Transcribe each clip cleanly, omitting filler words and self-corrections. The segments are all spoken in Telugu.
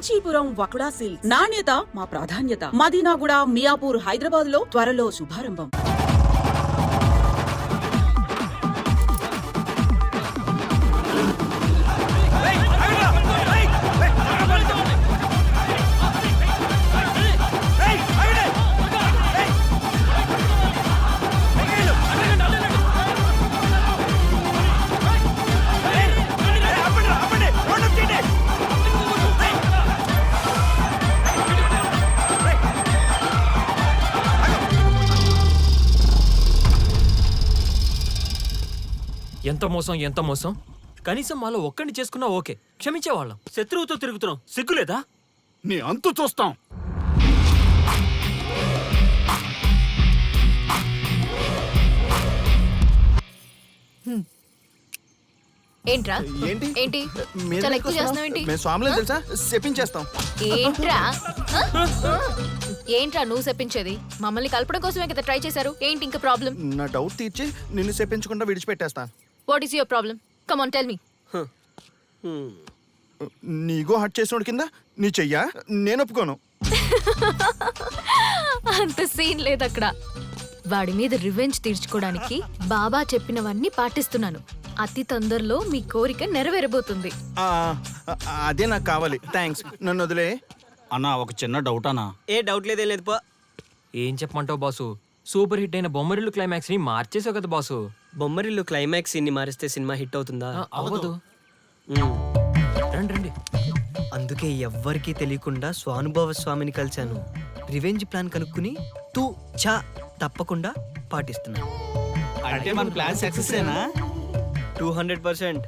కాంచీపురం వకుడా సిల్క్స్ నాణ్యత మా ప్రాధాన్యత. మదీనాగూడ, మియాపూర్, హైదరాబాద్ లో త్వరలో శుభారంభం. ఎంత మోసం. కనీసం మాలో ఒక్కడిని చేసుకున్నా ఓకే, క్షమించేవాళ్ళం. శత్రువుతో తిరుగుతున్నాం, సిగ్గులేదా? నీ అంతు చూస్తాం. ఏంట్రా? ఏంటి చాలా ఎక్కువ చేస్తున్నావు? ఏంటి మేము స్వాములు తెలుసా, చెప్పించేస్తాం. ఏంట్రా ఏంట్రా నువ్వు చెప్పించేది? మమ్మల్ని కలపడం కోసమే కదా ట్రై చేశారు. ఏంటి ఇంకా ప్రాబ్లం? నా డౌట్ తీర్చి నిన్ను చెప్పించకుండా విడిచిపెట్టేస్తా. What is your problem? Come on tell me. నీగో హట్ చేసినోడి కింద నీ చెయ్యా? నేను ఒప్పుకోను. అంత సీన్ లేదు అక్కడ. వాడి మీద రివెంజ్ తీర్చుకోవడానికి బాబా చెప్పినవన్నీ పాటిస్తున్నాను. అతి తొందరలో మీ కోరిక నెరవేరబోతుంది. అదే నాకు కావాలి. థ్యాంక్స్, నన్ను వదిలే. అన్నా ఒక చిన్న డౌట్ అన్నా. ఏ డౌట్ లేదే లేదు పో. ఏం చెప్పమంటావు బాసు? సూపర్ హిట్ అయిన బొమ్మరిల్లు క్లైమాక్స్ ని మార్చేసావు కదా బాసు. బొమ్మరిల్లు క్లైమాక్స్ ఇన్ని మారిస్తే సినిమా హిట్ అవుతుందా? అవ్వదు. రండి. అందుకే ఎవ్వరికీ తెలియకుండా స్వానుభవ స్వామిని కలిశాను. రివెంజ్ ప్లాన్ కనుక్కుని తూ చా తప్పకుండా పాటిస్తున్నా. అంటే మన ప్లాన్ సక్సెస్ ఏనా? 200%.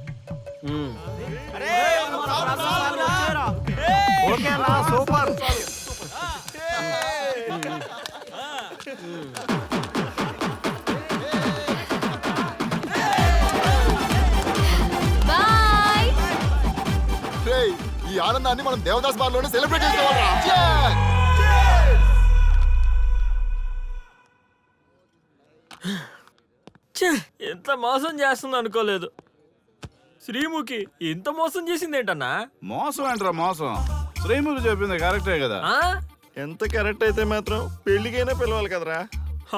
సూపర్. బాయ్. ఈ ఆనందాన్ని మనం దేవదాస్ బార్ లోనే సెలబ్రేట్ చేసుకోవాలా? ఎంత మోసం చేస్తుంది అనుకోలేదు. శ్రీముఖి ఇంత మోసం చేసింది ఏంటన్నా? మోసం ఏంట్రా మోసం? శ్రీముఖి చెప్పింది కరెక్టే కదా. ఎంత కరెక్ట్ అయితే మాత్రం పెళ్లికైనా పిలవాలి కదరా.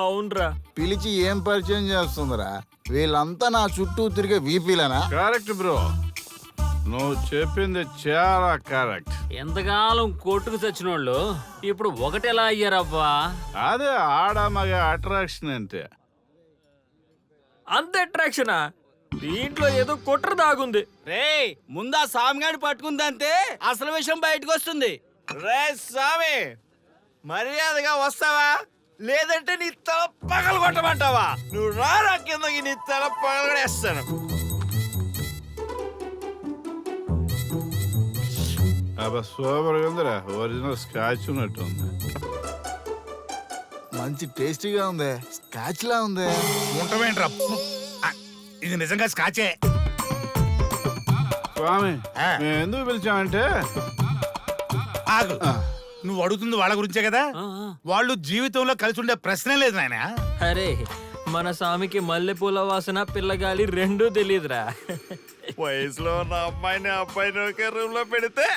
అవునరా. పిలిచి ఏం పరిచయం చేస్తుందిరా? వీళ్ళంతా నా చుట్టూ తిరిగే వీపీలేనా? కరెక్ట్ బ్రో, నువ్వు చెప్పింది చాలా కరెక్ట్. ఎంతకాలం కొట్టుకు చచ్చిన వాళ్ళు ఇప్పుడు ఒకటెలా అయ్యారబ్బా? అదే ఆడ మగ అట్రాక్షన్ అంటే. అంత అట్రాక్షనా? దీంట్లో ఏదో కుట్ర దాగుంది. రే ముందా సామిగాడి పట్టుకుందంటే అసలు విషయం బయటకు వస్తుంది. రే స్వామి, మర్యాదగా వస్తావా లేదంటే నీ తల పగలు కొట్టమంటావా? నువ్వు రారా కిందకి, నీ తల పగలగడేస్తాను. అబ్బా సూపర్ ఉందిరా, ఒరిజినల్ స్కాచ్ ఉన్నట్టుంది. మంచి టేస్టీగా ఉంది, స్కాచ్ లా ఉంది. ఉంటామేంట్రా, ఇది నిజంగా స్కాచే. స్వామి మేము ఎందుకు పిలిచామంటే, ఆగు, నువ్వు అడుగుతుంది వాళ్ళ గురించే కదా. వాళ్ళు జీవితంలో కలిసి ఉండే ప్రశ్నే లేదు నాయన. అరే మన స్వామికి మల్లెపూల వాసన పిల్లగాలి రెండూ తెలియదురా. వయసులో ఉన్న అమ్మాయిని అబ్బాయిని ఒకే రూమ్ లో పెడితే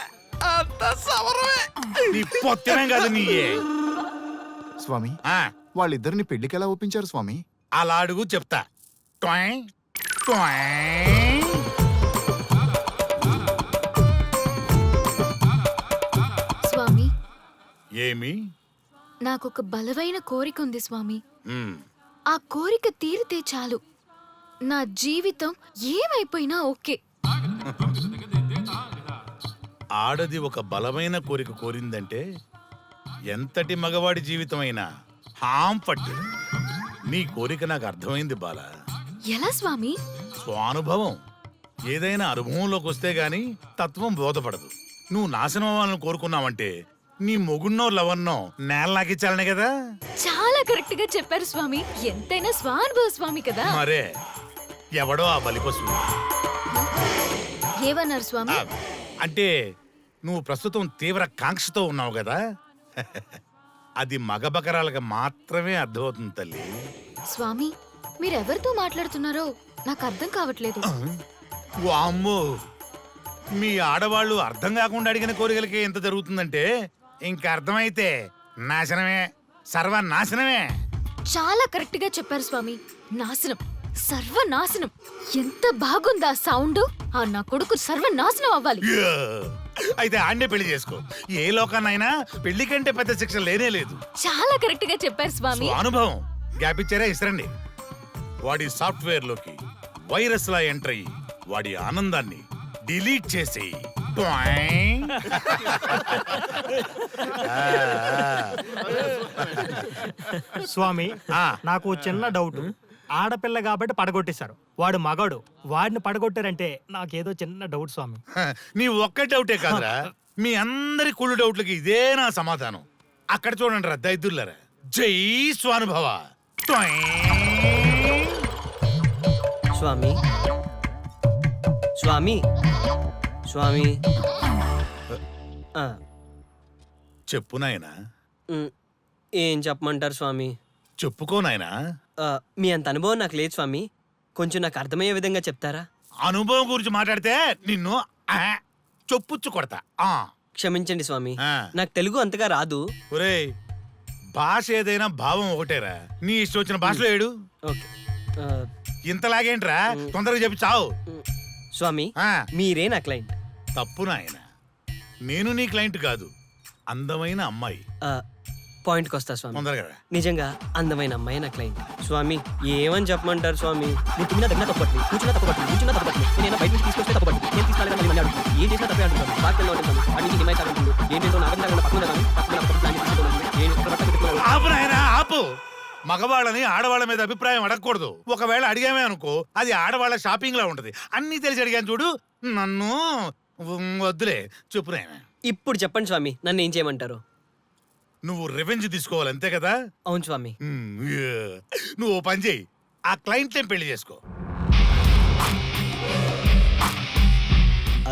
అంత సవరమే. నీ పొత్తమే కాదు నీ. స్వామి వాళ్ళిద్దరిని పెళ్లికి ఎలా ఒప్పించారు స్వామి? అలా అడుగు చెప్తా. టొయ్, టొయ్. స్వామి, ఏమి? నాకొక బలమైన కోరిక ఉంది స్వామి. ఆ కోరిక తీరితే చాలు, నా జీవితం ఏమైపోయినా ఓకే. ఆడది ఒక బలమైన కోరిక కోరిందంటే ఎంతటి మగవాడి జీవితమైనా హాం పట్టు. నీ కోరిక నాకు అర్థమైంది బాల. ఎలా స్వామి? స్వానుభవం. ఏదైనా అనుభవంలోకి వస్తే గాని తత్వం బోధపడదు. నువ్వు నాశనం అవ్వాలని కోరుకున్నావంటే నీ మొగున్నో లవన్నో నేలలాగిచ్చాలనే కదా. చాలా కరెక్ట్ గా చెప్పారు స్వామి. ఎంతైనా స్వానుభవ స్వామి కదా. మరే ఎవడో ఆ బలిపశు. ఏమన్నారు స్వామి? అంటే నువ్వు ప్రస్తుతం తీవ్ర కాంక్షతో ఉన్నావు కదా. అది మగ బకరాలకు మాత్రమే అర్థమవుతుంది తల్లి. స్వామి, మీరెవరితో మాట్లాడుతున్నారో నాకు అర్థం కావట్లేదు. వామ్మో, మీ ఆడవాళ్ళు అర్థం కాకుండా అడిగిన కోరికలకి ఎంత జరుగుతుందంటే ఇంక అర్థమైతే నాశనమే, సర్వనాశనమే. చాలా కరెక్ట్ గా చెప్పారు స్వామి. నాశనం, సర్వనాశనం. ఎంత బాగుందా సౌండ్. ఆ నా కొడుకు సర్వనాశనం అవ్వాలి. యా! అయితే ఆండే పెళ్లి చేసుకో. ఏ లోకాన్నైనా పెళ్లి కంటే పెద్ద శిక్ష లేనే లేదు. చాలా కరెక్ట్ గా చెప్పారు స్వామి. అనుభవం గ్యాప్ ఇచ్చారా? ఇసరండి. వాడి సాఫ్ట్వేర్ లోకి వైరస్ లా ఎంటర్ అయ్యి వాడి ఆనందాన్ని డిలీట్ చేసి స్వామి ఆ. నాకు చిన్న డౌట్. ఆడపిల్ల కాబట్టి పడగొట్టేశారు, వాడు మగాడు, వాడిని పడగొట్టారంటే నాకేదో చిన్న డౌట్ స్వామి. నీ ఒక్క డౌటే కాదురా, మీ అందరి కుళ్ళు డౌట్లకి ఇదే నా సమాధానం. అక్కడ చూడండి రా దైదుర్లరా. జై స్వానుభవ. స్వామి స్వామి స్వామి ఆ, చెప్పు నాయనా, ఉమ్, ఏం చెప్పమంటారు స్వామి? చెప్పుకో నాయనా. మీ అంత అనుభవం నాకు లేదు స్వామి. కొంచెం నాకు అర్థమయ్యే విధంగా చెప్తారా? అనుభవం గురించి మాట్లాడితే నిన్ను చొప్పుచ్చు కొడతా. క్షమించండి స్వామి, ఆ. నాకు తెలుగు అంతగా రాదు. ఒరేయ్, భాష ఏదైనా భావం ఒకటేరా. నీ ఇష్టం వచ్చిన భాషలో ఏడు. ఓకే. ఆ, ఇంతలాగేంట్రా, తొందరగా చెప్పి చావు. స్వామి ఆ, మీరే నా క్లయింట్. తప్పు నాయన, నేను నీ క్లయింట్ కాదు, అందమైన అమ్మాయి. పాయింట్కి వస్తా స్వామి. తొందరగా రా. నిజంగా అందమైన అమ్మాయి నా క్లయింట్. స్వామి ఏమని చెప్పమంటారు స్వామి? నేను తిన్నా దగ్గర తప్పట్లేదు, కూర్చున్నా తప్పట్లేదు, కూర్చున్నా తప్పట్లేదు. నేను బయట నుంచి తీసుకొస్తే తప్పట్లేదు. నేను తీసుకెళ్ళగా మళ్ళీ అడుగుతాను. ఏం చేసినా తప్పే అంటున్నాను. బాగా ఉంటుంది. వాటి నుంచి హిమాయత ఉంటుంది. ఏంటంటే నాగంగా పక్కన ఆపు నాయనా, ఆపు. మగవాళ్ళని ఆడవాళ్ళ మీద అభిప్రాయం అడగకూడదు. ఒకవేళ అడిగామే అనుకో, అది ఆడవాళ్ళ షాపింగ్ లా ఉంటది. అన్ని తెలిసి అడిగాను చూడు, నన్ను వద్దులే. చెప్పు నాయనా. ఇప్పుడు చెప్పండి స్వామి, నన్ను ఏం చేయమంటారు? నువ్వు రివెంజ్ తీసుకోవాలి, అంతే కదా? అవును స్వామి. నువ్వు ఓ పని చేయి, ఆ క్లయింట్ పెళ్లి చేసుకో.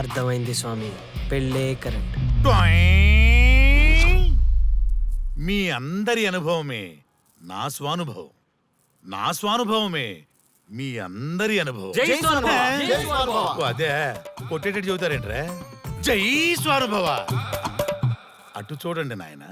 అర్థమైంది స్వామి, పెళ్ళే కరెక్ట్. మీ అందరి అనుభవమే నా స్వానుభవం, నా స్వానుభవమే మీ అందరి అనుభవం. జై స్వానుభవ, జై స్వానుభవ. ఓ, అదే కొట్టేటట్టు చెబుతారేంట్రా? జై స్వానుభవ. అటు చూడండి నాయన.